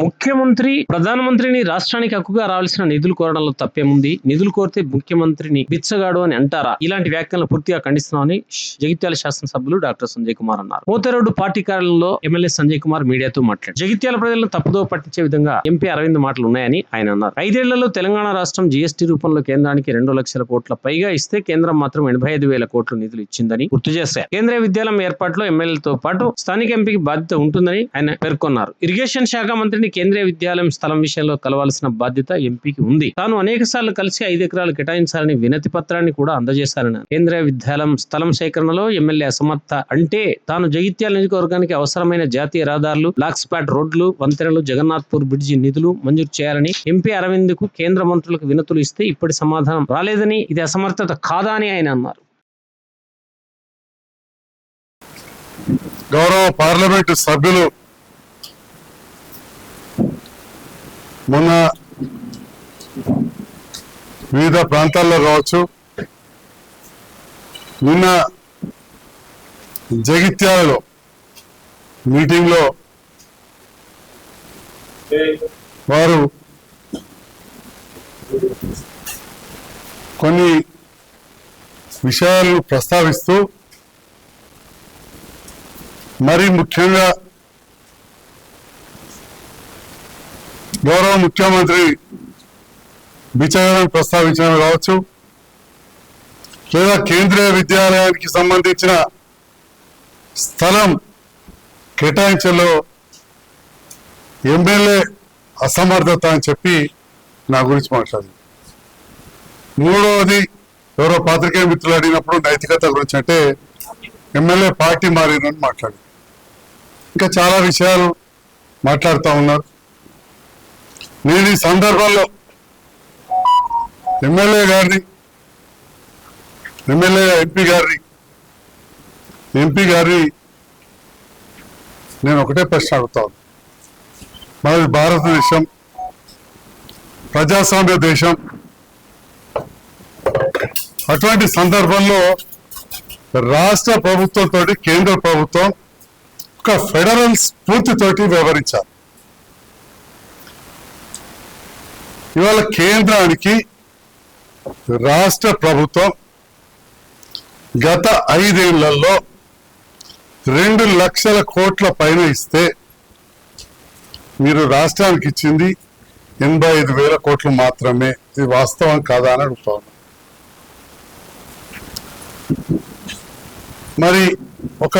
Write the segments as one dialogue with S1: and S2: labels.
S1: ముఖ్యమంత్రి ప్రధానమంత్రిని రాష్ట్రానికి హక్కుగా రావాల్సిన నిధులు కోరడంలో తప్పేముంది? నిధులు కోరితే ముఖ్యమంత్రిని బిచ్చగాడు అని అంటారా? ఇలాంటి వ్యాఖ్యలను పూర్తిగా ఖండిస్తున్నామని జగిత్యాల శాసనసభ్యులు డాక్టర్ సంజయ్ కుమార్ అన్నారు. మోతేరోడ్డు పార్టీ కార్యాలయంలో ఎమ్మెల్యే సంజయ్ కుమార్ మీడియాతో మాట్లాడారు. జగిత్యాల ప్రజలను తప్పుదో పట్టించే విధంగా ఎంపీ అరవింద్ మాటలు ఉన్నాయని ఆయన అన్నారు. 5 ఏళ్లలో తెలంగాణ రాష్ట్రం జీఎస్టీ రూపంలో కేంద్రానికి 2 లక్షల కోట్ల పైగా ఇస్తే కేంద్రం మాత్రం 85,000 కోట్లు నిధులు ఇచ్చిందని గుర్తు చేశారు. కేంద్రీయ విద్యాలయం ఏర్పాటులో ఎమ్మెల్యేలతో పాటు స్థానిక ఎంపీకి బాధ్యత ఉంటుందని ఆయన పేర్కొన్నారు. ఇరిగేషన్ శాఖ మంత్రిని కేంద్రీయ విద్యాలయం స్థలం విషయంలో కలవాల్సిన బాధ్యత ఎంపీకి ఉంది. తాను అనేక సార్లు కలిసి 5 ఎకరాలు కేటాయించాలని వినతి పత్రాన్ని కూడా అందజేశారని. కేంద్రీయ విద్యాలయం స్థలం సేకరణలో ఎమ్మెల్యే అసమర్థత అంటే తాను జగిత్యాల నియోజకవర్గానికి అవసరమైన జాతీయ రహదారులు, బ్లాక్ స్పాట్ రోడ్లు, వంతెనలు, జగన్నాథ్పూర్ బ్రిడ్జి నిధులు మంజూరు చేయాలని ఎంపీ అరవింద్ కు కేంద్ర మంత్రులకు వినతులు ఇస్తే ఇప్పటి సమాధానం రాలేదని, ఇది అసమర్థత కాదా అని ఆయన అన్నారు.
S2: గౌరవ పార్లమెంటు సభ్యులు మొన్న వివిధ ప్రాంతాల్లో కావచ్చు, నిన్న జగిత్యాలలో మీటింగ్లో వారు కొన్ని విషయాలను ప్రస్తావిస్తూ మరి ముఖ్యంగా గౌరవ ముఖ్యమంత్రి బిచ్చగాడని ప్రస్తావించడం కావచ్చు, లేదా కేంద్రీయ విద్యాలయానికి సంబంధించిన స్థలం కేటాయించలో ఎమ్మెల్యే అసమర్థత అని చెప్పి నా గురించి మాట్లాడింది. మూడవది, ఎవరో పాత్రికేయ మిత్రులు అడిగినప్పుడు నైతికత గురించి అంటే ఎమ్మెల్యే పార్టీ మారిందని మాట్లాడింది. ఇంకా చాలా విషయాలు మాట్లాడుతూ ఉన్నారు. నేను ఈ సందర్భంలో ఎంపీ గారిని నేను ఒకటే ప్రశ్న అడుగుతాను. మనది భారతదేశం, ప్రజాస్వామ్య దేశం. అటువంటి సందర్భంలో రాష్ట్ర ప్రభుత్వంతో కేంద్ర ప్రభుత్వం ఒక ఫెడరల్ స్ఫూర్తితోటి వ్యవహరించాలి. ఇవాళ కేంద్రానికి రాష్ట్ర ప్రభుత్వం గత 5 ఏళ్లలో 2 లక్షల కోట్ల పైన ఇస్తే మీరు రాష్ట్రానికి ఇచ్చింది 85,000 కోట్లు మాత్రమే. ఇది వాస్తవం కాదా అని అడుగుతా ఉన్నా. మరి ఒక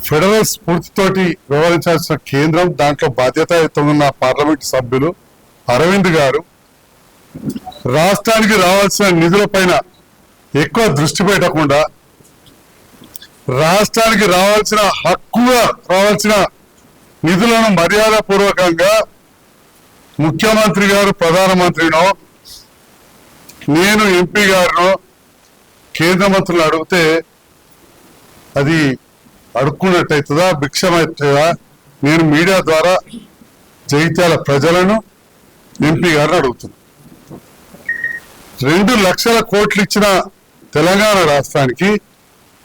S2: ఫెడరల్ స్ఫూర్తితోటి వ్యవహరించాల్సిన కేంద్రం, దాంట్లో బాధ్యతాయుతంగా ఉన్న పార్లమెంట్ సభ్యులు అరవింద్ గారు రాష్ట్రానికి రావాల్సిన నిధుల పైన ఎక్కువ దృష్టి పెట్టకుండా రాష్ట్రానికి రావాల్సిన నిధులను మర్యాదపూర్వకంగా ముఖ్యమంత్రి గారు ప్రధానమంత్రినో నేను ఎంపీ గారినో కేంద్ర మంత్రులు అడిగితే అది అడుక్కున్నట్టయితుందా, భిక్షమవుతుందా? నేను మీడియా ద్వారా జగిత్యాల ప్రజలను, ఎంపీ గారిని అడుగుతున్నాను. 2 లక్షల కోట్లు ఇచ్చిన తెలంగాణ రాష్ట్రానికి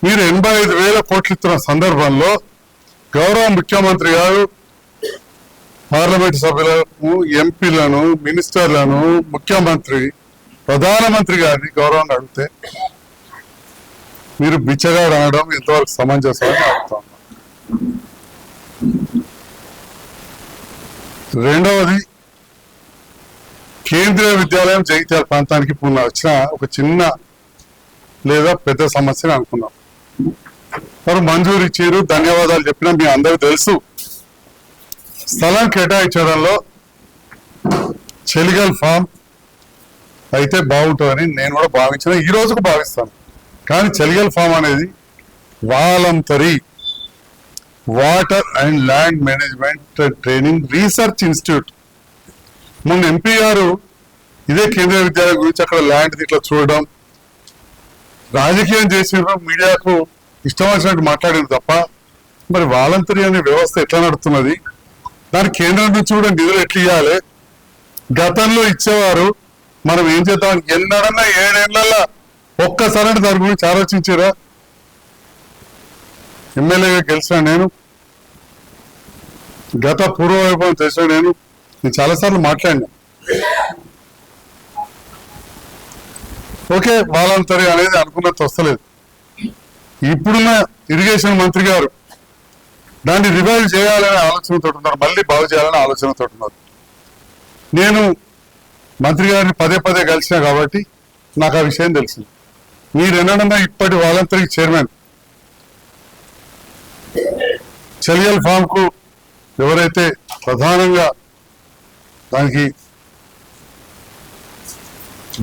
S2: మీరు 85,000 కోట్లు ఇస్తున్న సందర్భంలో గౌరవ ముఖ్యమంత్రి గారు పార్లమెంట్ సభ్యులను, ఎంపీలను, మినిస్టర్లను, ముఖ్యమంత్రి, ప్రధానమంత్రి గారిని గౌరవంగా అడిగితే మీరు బిచ్చగాడు అనడం ఎంతవరకు సమంజసమని అడుగుతాం. రెండవది, కేంద్రీయ విద్యాలయం జగిత్యాల ప్రాంతానికి పునః వచ్చిన ఒక చిన్న లేదా పెద్ద సమస్యని అనుకున్నాం. వారు మంజూరు ఇచ్చారు, ధన్యవాదాలు చెప్పినా మీ అందరికీ తెలుసు. స్థలం కేటాయించడంలో చెలిగల్ ఫామ్ అయితే బాగుంటుందని నేను కూడా భావించిన, ఈ రోజుకు భావిస్తాను. కానీ చెలిగల్ ఫామ్ అనేది voluntary water and land management training research institute. మొన్న ఎంపీ గారు ఇదే కేంద్రీయ విద్యాలయం గురించి అక్కడ ల్యాండ్ ఇట్లా చూడడం, రాజకీయం చేసిన మీడియాకు ఇష్టం వచ్చినట్టు మాట్లాడింది తప్ప మరి వాలంటరీ అనే వ్యవస్థ ఎట్లా నడుస్తున్నది, దాని కేంద్రం నుంచి కూడా నిధులు ఎట్లా ఇవ్వాలి, గతంలో ఇచ్చేవారు మనం ఏం చేద్దాం, ఎన్నడన్నా 7 ఏళ్లలో ఒక్కసారి దాని గురించి ఆలోచించారా? ఎమ్మెల్యేగా గెలిచిన నేను గత పూర్వవైభవం తెలిసిన నేను చాలాసార్లు మాట్లాడినా. ఓకే, వాలంటరీ అనేది అనుకున్నట్టు వస్తలేదు. ఇప్పుడున్న ఇరిగేషన్ మంత్రి గారు దాన్ని రివైవ్ చేయాలనే ఆలోచనతో ఉన్నారు, మళ్ళీ బాగు చేయాలనే ఆలోచనతో ఉన్నారు. నేను మంత్రి గారిని పదే పదే కలిసినా కాబట్టి నాకు ఆ విషయం తెలిసింది. మీరు ఎన్నడన్నా ఇప్పటి వాలంటరీ చైర్మన్ చలియల్ ఫామ్ కు ఎవరైతే ప్రధానంగా దానికి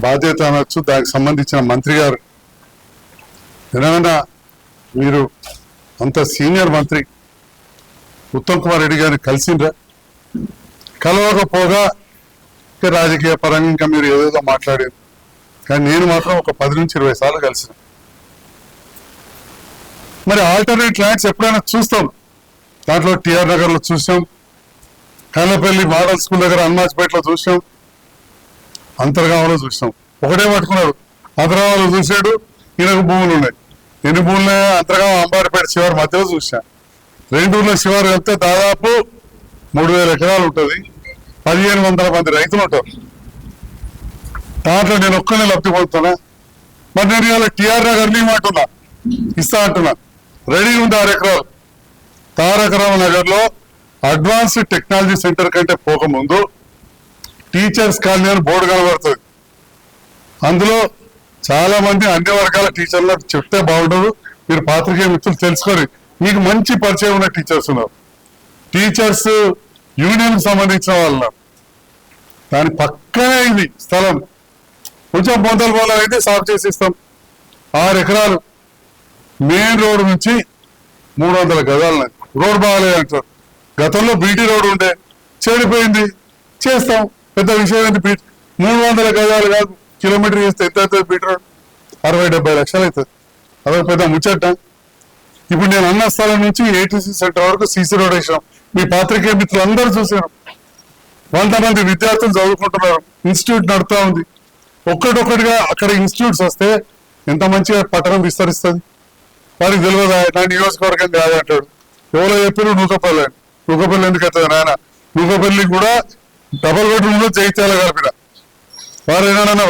S2: బాధ్యత అనొచ్చు, దానికి సంబంధించిన మంత్రి గారు ఎన్నడన్నా మీరు అంత సీనియర్ మంత్రి ఉత్తమ్ కుమార్ రెడ్డి గారిని కలిసిండ్రా? కలవకపోగా రాజకీయ పరంగా ఇంకా మీరు ఏదేదో మాట్లాడారు, కానీ నేను మాత్రం ఒక 10 నుంచి 20 సార్లు కలిసిన. మరి ఆల్టర్నేట్ ల్యాండ్స్ ఎప్పుడైనా చూస్తాం. దాంట్లో టిఆర్ నగర్ లో చూసాం, కైలపల్లి మోడల్ స్కూల్ దగ్గర హనుమాజ్పేటలో చూసాం, అంతర్గామంలో చూసాం. ఒకటే పట్టుకున్నాడు, అంతర్గామంలో చూసాడు, ఈయనకు భూములు ఉన్నాయి. ఎన్ని భూములు? అంతర్గామం అంబారిపేట శివారు మధ్యలో చూసా. 2 ఊర్ల శివారు వెళ్తే దాదాపు 3000 ఎకరాలు ఉంటుంది, 1500 మంది రైతులు ఉంటారు. దాంట్లో నేను ఒక్కనే లబ్ధి పొందుతున్నా. మరి నేను ఇవాళ టిఆర్ నగర్ అంటున్నా, ఇస్తా అంటున్నా. రెడీ ఉంది 6 ఎకరాలు. తారక నగర్ లో అడ్వాన్స్డ్ టెక్నాలజీ సెంటర్ కంటే పోకముందు టీచర్స్ కాలనీ అని బోర్డు కనబడుతుంది. అందులో చాలా మంది అన్ని వర్గాల టీచర్లకు చెప్తే బాగుండదు. మీరు పాత్రికేయ మిత్రులు తెలుసుకొని, మీకు మంచి పరిచయం ఉన్న టీచర్స్ ఉన్నారు, టీచర్స్ యూనియన్ సంబంధించిన వాళ్ళు. దాని పక్కనే ఇది స్థలం, కొంచెం బొందల బోల అయితే సాగు చేసి ఇస్తాం. 6 ఎకరాలు మెయిన్ రోడ్ నుంచి 300 గజాలు. రోడ్ బాగాలేదు అంటారు. గతంలో బీటీ రోడ్ ఉండే, చెడిపోయింది, చేస్తాం. పెద్ద విషయం ఏంటి? 300 గజాలు కాదు, కిలోమీటర్ చేస్తే ఎంత అవుతుంది బీటీ రోడ్? 60-70 లక్షలు అవుతుంది. అదొక పెద్ద ముచ్చట. ఇప్పుడు నేను అన్న స్థలం నుంచి ఏటీసీ సెంటర్ వరకు సీసీ రోడ్ వేసాం. మీ పాత్రికేయ మిత్రులు అందరూ చూసారు. 100 మంది విద్యార్థులు చదువుకుంటున్నారు, ఇన్స్టిట్యూట్ నడుతూ ఉంది. ఒక్కటొక్కటిగా అక్కడ ఇన్స్టిట్యూట్స్ వస్తే ఎంత మంచిగా పట్టణం విస్తరిస్తుంది. వారికి తెలియదా? నా నియోజకవర్గం కాదు అంటాడు. ఎవరో చెప్పారు నూకపల్లి అని. నూకపల్లి ఎందుకు అవుతుంది నాయన? నూకపల్లి కూడా డబల్ బెడ్రూమ్ లో జైత్యాల కలిపిన వారు ఏమన్నా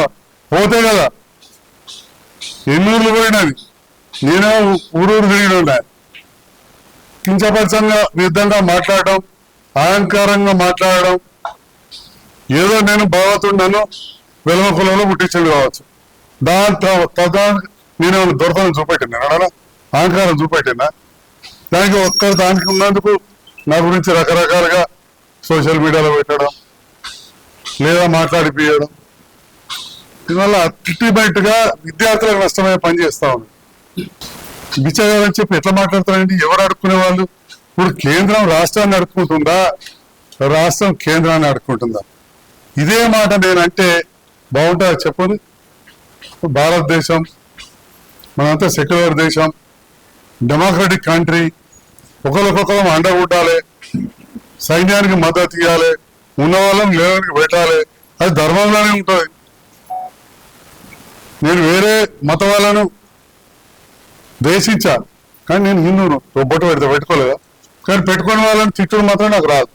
S2: పోతే కదా. ఎన్ని ఊర్లు పోయినది, నేనే ఊరూరు తిరిగి ఉన్నా. కించపరచంగా విధంగా మాట్లాడడం, అహంకారంగా మాట్లాడడం, ఏదో నేను భగవతుడు వెలమ కులంలో పుట్టించండి కావచ్చు. నేను దొరకని చూపెట్టినా, అహంకారం చూపెట్టినా. దానికి ఉన్నందుకు నా గురించి రకరకాలుగా సోషల్ మీడియాలో పెట్టడం లేదా మాట్లాడిపియడం, దీనివల్ల అల్టిమేట్గా విద్యార్థులకు నష్టమయ్యే పని చేస్తా ఉంది. బిచ్చగాలని చెప్పి ఎట్లా మాట్లాడతారండి? ఎవరు అడుక్కునే వాళ్ళు? ఇప్పుడు కేంద్రం రాష్ట్రాన్ని అడుక్కుంటుందా, రాష్ట్రం కేంద్రాన్ని అడుక్కుంటుందా? ఇదే మాట నేనంటే బాగుంటుందా చెప్పండి? భారతదేశం మనంతా సెక్యులర్ దేశం, డెమోక్రటిక్ కంట్రీ. ఒకరికొకరం అండగుండాలి, సైన్యానికి మద్దతు ఇవ్వాలి, ఉన్న వాళ్ళని లేవనికి పెట్టాలి. అది ధర్మంలోనే ఉంటుంది. నేను వేరే మత వాళ్ళను ద్వేషించా, కానీ నేను హిందువును. బొట్టు పెడితే పెట్టుకోలేదా? కానీ పెట్టుకునే వాళ్ళని తిట్టుడు మాత్రం నాకు రాదు.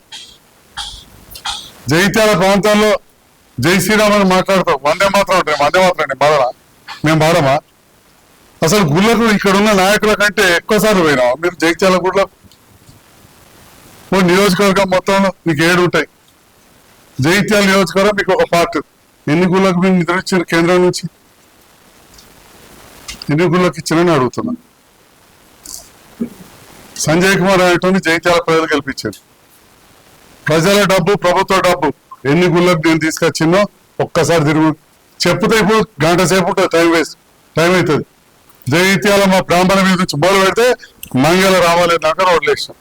S2: జైత్యాల ప్రాంతాల్లో జై శ్రీరామ్ అని మాట్లాడతాం, వందే మాత్రం ఉంటాయి. వందే మాత్రం అండి బాధనా? మేము బాధమా? అసలు గుళ్ళకు ఇక్కడ ఉన్న నాయకుల కంటే ఎక్కువసార్లు పోయినావా మీరు జైత్యాల గుళ్ళకు? నియోజకవర్గం మొత్తంలో మీకు 7 ఉంటాయి. జైత్యాల నియోజకవర్గం మీకు ఒక పార్ట్. ఎన్ని గుళ్ళకు మీరు నిధులు ఇచ్చారు కేంద్రం నుంచి? ఎన్ని గుళ్ళకి ఇచ్చారని అడుగుతున్నా. సంజయ్ కుమార్ అనేటువంటి జైత్యాల ప్రజలు గెలిపించారు. ప్రజల డబ్బు, ప్రభుత్వ డబ్బు ఎన్ని గుళ్ళకు నేను తీసుకొచ్చినో ఒక్కసారి తిరుగు చెప్తే ఇప్పుడు గంట సేపు ఉంటుంది, టైం అవుతుంది. జైత్యాల మా బ్రాహ్మణ మీద నుంచి మొదలు పెడితే మంగళ రామాలయం దాకా రోడ్లు వేసాం.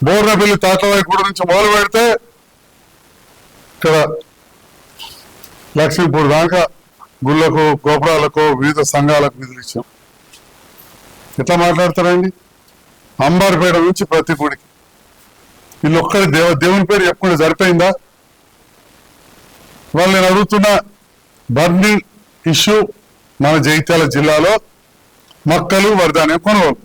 S2: బోర్నపల్లి తాతవాయి గుడి నుంచి మొదలు పెడితే ఇక్కడ లక్ష్మీపూర్ దాకా గుళ్ళకు, గోపురాలకు, వివిధ సంఘాలకు నిధులు ఇచ్చాం. ఎట్లా మాట్లాడతారండి? అంబారిపేట నుంచి ప్రతి గుడికి వీళ్ళు ఒక్కరి దేవుని పేరు చెప్పుకుంటే సరిపోయిందా? వాళ్ళు నేను అడుగుతున్న బర్నింగ్ ఇష్యూ మన జగిత్యాల జిల్లాలో మొక్కలు, వరిధాన్యం కొనుగోలు.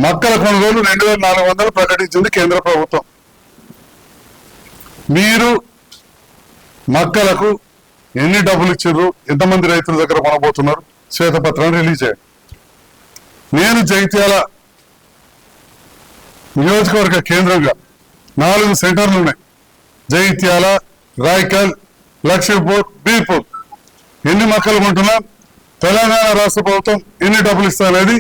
S2: మక్కల కొనుగోలు 2400 ప్రకటించింది కేంద్ర ప్రభుత్వం. మీరు మక్కలకు ఎన్ని డబ్బులు ఇచ్చారు, ఎంతమంది రైతుల దగ్గర కొనబోతున్నారు, శ్వేతపత్రాన్ని రిలీజ్ చేయండి. నేను జగిత్యాల నియోజకవర్గ కేంద్రంగా 4 సెంటర్లు ఉన్నాయి. జగిత్యాల, రాయకల్, లక్ష్మీపూర్, బీర్పూర్. ఎన్ని మక్కలు కొంటున్నా, తెలంగాణ రాష్ట్ర ప్రభుత్వం ఎన్ని డబ్బులు ఇస్తా అనేది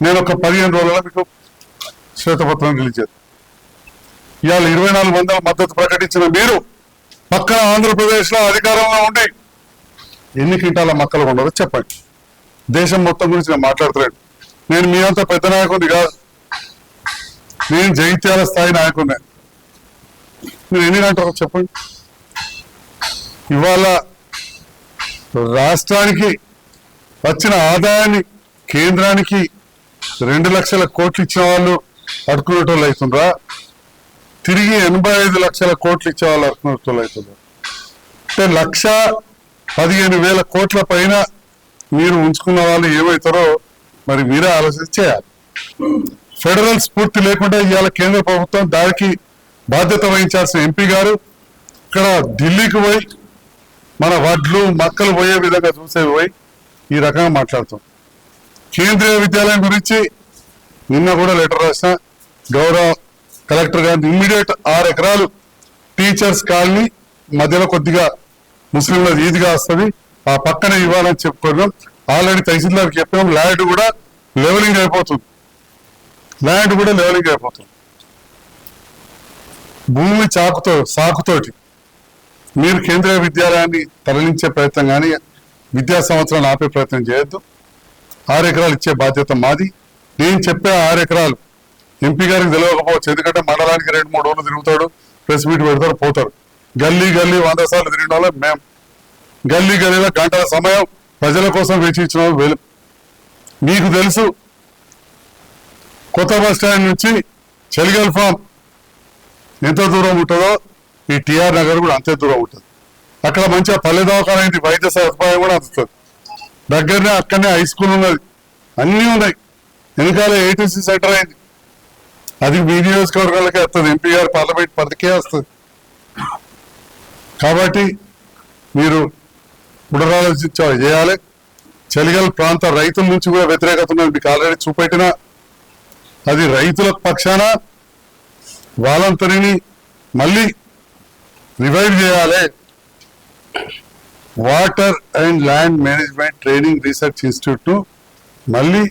S2: నేను ఒక 15 రోజుల్లో మీకు శ్వేతపత్రం రిలీజ్ చేస్తాను. ఇవాళ 24 మద్దతు ప్రకటించిన మీరు పక్కన ఆంధ్రప్రదేశ్లో అధికారంలో ఉండి ఎన్ని క్వింటాల మక్కలు ఉండదో చెప్పండి. దేశం మొత్తం గురించి నేను మాట్లాడుతున్నాను. నేను మీ అంతా పెద్ద నాయకుడిని కాదు, నేను జగిత్యాల స్థాయి నాయకుడిని. మీరు ఎన్ని అంటారో చెప్పండి. ఇవాళ రాష్ట్రానికి వచ్చిన ఆదాయాన్ని కేంద్రానికి 2 లక్షల కోట్లు ఇచ్చిన వాళ్ళు అడుకునేటోళ్ళు అవుతుండ్రా, తిరిగి 85 లక్షల కోట్లు ఇచ్చే వాళ్ళు అడుకునేటోళ్ళు అవుతుండ్రా? అంటే 1,15,000 కోట్ల పైన మీరు ఉంచుకున్న వాళ్ళు ఏమవుతారో మరి మీరే ఆలోచన చేయాలి. ఫెడరల్ స్ఫూర్తి లేకుండా ఇవాళ కేంద్ర ప్రభుత్వం దానికి బాధ్యత వహించాల్సిన ఎంపీ గారు ఇక్కడ ఢిల్లీకి పోయి మన వడ్లు మక్కలు పోయే విధంగా చూసేవి పోయి ఈ రకంగా మాట్లాడుతాం. కేంద్రీయ విద్యాలయం గురించి నిన్న కూడా లెటర్ రాసిన గౌరవ కలెక్టర్ గారిని ఇమ్మీడియట్ 6 ఎకరాలు టీచర్స్ కాలనీ మధ్యలో కొద్దిగా ముస్లింల ఈద్గా వస్తుంది, ఆ పక్కనే ఇవ్వాలని చెప్పుకున్నాం. ఆల్రెడీ తహసీల్దార్కి చెప్పాం. ల్యాండ్ కూడా లెవెలింగ్ అయిపోతుంది. భూమి సాకుతోటి మీరు కేంద్రీయ విద్యాలయాన్ని తరలించే ప్రయత్నం కానీ విద్యా సంవత్సరాన్ని ఆపే ప్రయత్నం చేయొద్దు. 6 ఎకరాలు ఇచ్చే బాధ్యత మాది. నేను చెప్పే 6 ఎకరాలు ఎంపీ గారికి తెలియకపోవచ్చు, ఎందుకంటే మండలానికి 2-3 రోజులు తిరుగుతాడు, ప్రెస్ మీట్ పెడతారు, పోతారు. గల్లీ 100 సార్లు తిరిగిన వాళ్ళం మేము. గల్లీలో గంటల సమయం ప్రజల కోసం వేచి ఇచ్చిన వాళ్ళు. మీకు తెలుసు, కొత్త బస్ స్టాండ్ నుంచి చెలిగల్ ఫామ్ ఎంత దూరం ఉంటుందో ఈ టిఆర్ నగర్ కూడా అంతే దూరం ఉంటుంది. అక్కడ మంచిగా పల్లె దవాఖాన అయింది, వైద్య సదుపాయం కూడా అందుతుంది. దగ్గరనే అక్కడనే హై స్కూల్ ఉన్నది, అన్నీ ఉన్నాయి. వెనకాల ఏటీసీ సెంటర్ అయింది. అది మీ నియోజకవర్గాలకే వస్తుంది, ఎంపీ గారు పార్లమెంట్ పరిధికే వస్తుంది. కాబట్టి మీరు పునరాలోచించ చేయాలి. చెలిగల్ ప్రాంత రైతుల నుంచి కూడా వ్యతిరేకత ఉన్నది, మీకు ఆల్రెడీ చూపెట్టిన. అది రైతుల పక్షాన వాలంతరీని మళ్ళీ రివైవ్ చేయాలి. Water and land management training research institute ను మళ్ళీ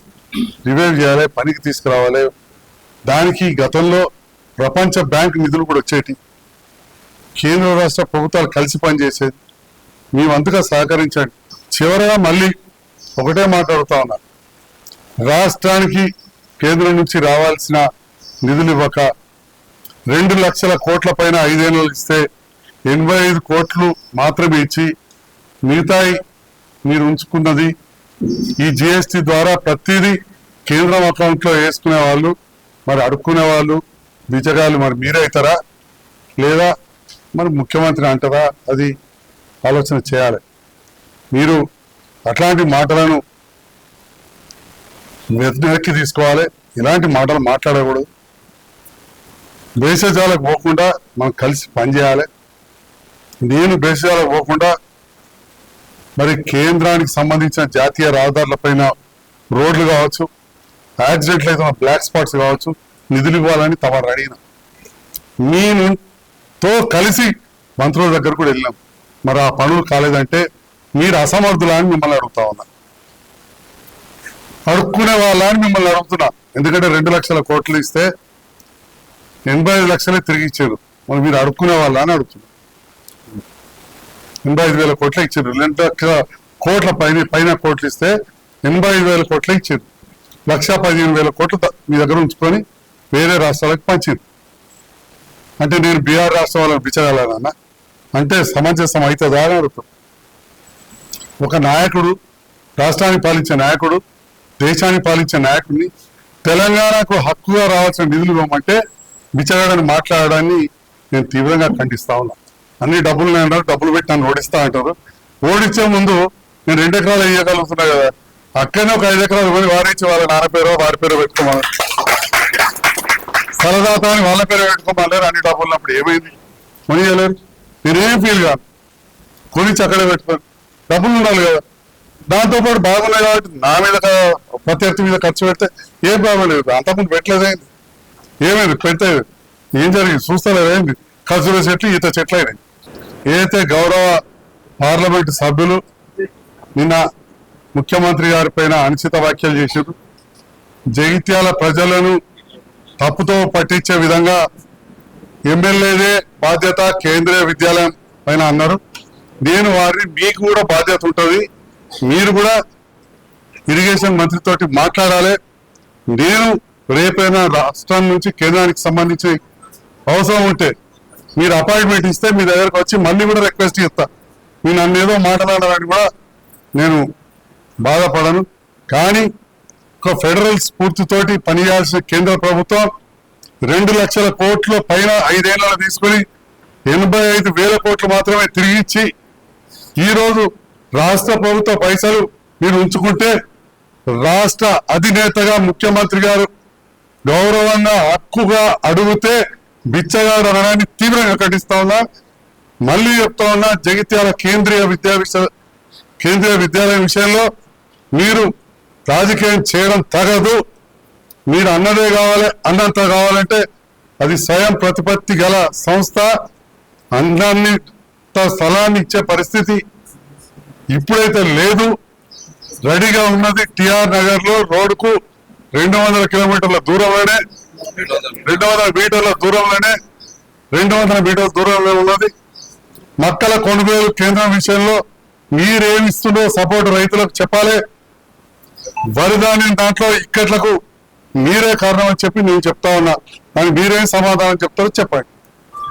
S2: రివైవ్ చేయాలి, పనికి తీసుకురావాలి. దానికి గతంలో ప్రపంచ బ్యాంక్ నిధులు కూడా వచ్చేటి, కేంద్ర రాష్ట్ర ప్రభుత్వాలు కలిసి పనిచేసేది. మేమంతగా సహకరించండి. చివరగా మళ్ళీ ఒకటే మాట్లాడుతా ఉన్నా, రాష్ట్రానికి కేంద్రం నుంచి రావాల్సిన నిధులు ఇవ్వక 2 లక్షల కోట్ల పైన 5 ఏళ్ళు ఇస్తే 85 కోట్లు మాత్రమే ఇచ్చి మిగతాయి మీరు ఉంచుకున్నది ఈ జిఎస్టి ద్వారా ప్రతిదీ కేంద్రం అకౌంట్లో వేసుకునే వాళ్ళు, మరి అడుక్కునే వాళ్ళు బిచ్చగాళ్ళు మరి మీరే అవుతారా లేదా మరి ముఖ్యమంత్రి అంటారా? అది ఆలోచన చేయాలి. మీరు అట్లాంటి మాటలను వెనక్కి తీసుకోవాలి. ఇలాంటి మాటలు మాట్లాడకూడదు. భేషజాలకు పోకుండా మనం కలిసి పనిచేయాలి. నేను భేషజాలకు పోకుండా మరి కేంద్రానికి సంబంధించిన జాతీయ రహదారులపైన రోడ్లు కావచ్చు, యాక్సిడెంట్లు అయితే బ్లాక్ స్పాట్స్ కావచ్చు, నిధులు ఇవ్వాలని తమరు అడిగిన మీతో కలిసి మంత్రుల దగ్గర కూడా వెళ్ళినాం. మరి ఆ పనులు కాలేదంటే మీరు అసమర్థులని మిమ్మల్ని అడుగుతా ఉన్నా, అడుక్కునే వాళ్ళని మిమ్మల్ని అడుగుతున్నా. ఎందుకంటే 2 లక్షల కోట్లు ఇస్తే 85 లక్షలే తిరిగి ఇచ్చారు. మరి మీరు అడుక్కునే వాళ్ళని అడుగుతున్నారు. 85,000 కోట్లే ఇచ్చారు. 2 లక్షల కోట్ల పైన కోట్లు ఇస్తే 85,000 కోట్లే ఇచ్చారు. 1,15,000 కోట్లు మీ దగ్గర ఉంచుకొని వేరే రాష్ట్రాలకు పంచారు. అంటే నేను బీహార్ రాష్ట్రం వాళ్ళకి పిచ్చగలనా అంటే సమంజసం అవుతుందా అని అడుగుతాం. ఒక నాయకుడు, రాష్ట్రాన్ని పాలించే నాయకుడు, దేశాన్ని పాలించే నాయకుడిని తెలంగాణకు హక్కుగా రావాల్సిన నిధులు ఇవ్వమంటే బిచ్చగాడని మాట్లాడడాన్ని నేను తీవ్రంగా ఖండిస్తా ఉన్నా. అన్ని డబ్బులు నేను డబ్బులు పెట్టి నన్ను ఓడిస్తా అంటారు. ఓడించే ముందు నేను 2 ఎకరాలు వేయగలుగుతున్నా కదా, అక్కడనే ఒక 5 ఎకరాలు కొని వారించి వాళ్ళ నాన్న పేరో వారి పేరో పెట్టుకోమని కలదాత అని వాళ్ళ పేరు పెట్టుకోమన్నారు. అన్ని డబ్బులు ఉన్నప్పుడు ఏమైంది? కొనియలేరు. నేనేం ఫీల్ కాదు, కొనిచ్చి అక్కడే పెట్టుకోను. డబ్బులు ఉండాలి కదా. దాంతోపాటు బాగున్నాయి కాబట్టి నా మీద ప్రత్యర్థి మీద ఖర్చు పెడితే ఏం బాగోలేదు. అంతకుముందు పెట్టలేదేంది? ఏమైంది? పెడితే ఏం జరిగింది? చూస్తలేదేంది? ఖర్చుల చెట్లు ఈత చెట్లు అయినాయి. ఏదైతే గౌరవ పార్లమెంటు సభ్యులు నిన్న ముఖ్యమంత్రి గారి పైన అనుచిత వ్యాఖ్యలు చేశారు, జగిత్యాల ప్రజలను తప్పుతో పట్టించే విధంగా ఎమ్మెల్యేదే బాధ్యత కేంద్రీయ విద్యాలయం పైన అన్నారు. నేను వారిని మీకు కూడా బాధ్యత ఉంటుంది, మీరు కూడా ఇరిగేషన్ మంత్రితోటి మాట్లాడాలి. నేను రేపైనా రాష్ట్రం నుంచి కేంద్రానికి సంబంధించి అవసరం ఉంటే మీరు అపాయింట్మెంట్ ఇస్తే మీ దగ్గరకు వచ్చి మళ్ళీ కూడా రిక్వెస్ట్ చేస్తా. మీరు నన్ను ఏదో మాట్లాడాలని కూడా నేను బాధపడను. కానీ ఒక ఫెడరల్ స్ఫూర్తితోటి పనిచేయాల్సిన కేంద్ర ప్రభుత్వం 2 లక్షల కోట్ల పైన 5 ఏళ్లలో తీసుకుని 85,000 కోట్లు మాత్రమే తిరిగి ఇచ్చి ఈరోజు రాష్ట్ర ప్రభుత్వ పైసలు మీరు ఉంచుకుంటే రాష్ట్ర అధినేతగా ముఖ్యమంత్రి గారు గౌరవంగా హక్కుగా అడిగితే బిచ్చగాడు అనడాన్ని తీవ్రంగా ఖండిస్తా ఉన్నా. మళ్ళీ చెప్తా ఉన్నా, జగిత్యాల కేంద్రీయ విద్యాలయం విషయంలో మీరు రాజకీయం చేయడం తగదు. మీరు అన్నదే కావాలి, అన్నంత కావాలంటే అది స్వయం ప్రతిపత్తి గల సంస్థ. అన్నాన్ని స్థలాన్ని ఇచ్చే పరిస్థితి ఇప్పుడైతే లేదు. రెడీగా ఉన్నది టిఆర్ నగర్ లో రోడ్డుకు 200 కిలోమీటర్ల దూరంలోనే 200 మీటర్ల దూరంలోనే 200 మీటర్ల దూరంలో ఉన్నది. మక్కల కొనుగోలు కేంద్రం విషయంలో మీరేమిస్తుందో సపోర్ట్ రైతులకు చెప్పాలి. వరిధాన్యం దాంట్లో ఇక్కట్లకు మీరే కారణం అని చెప్పి నేను చెప్తా ఉన్నా. కానీ మీరేం సమాధానం చెప్తారో చెప్పండి.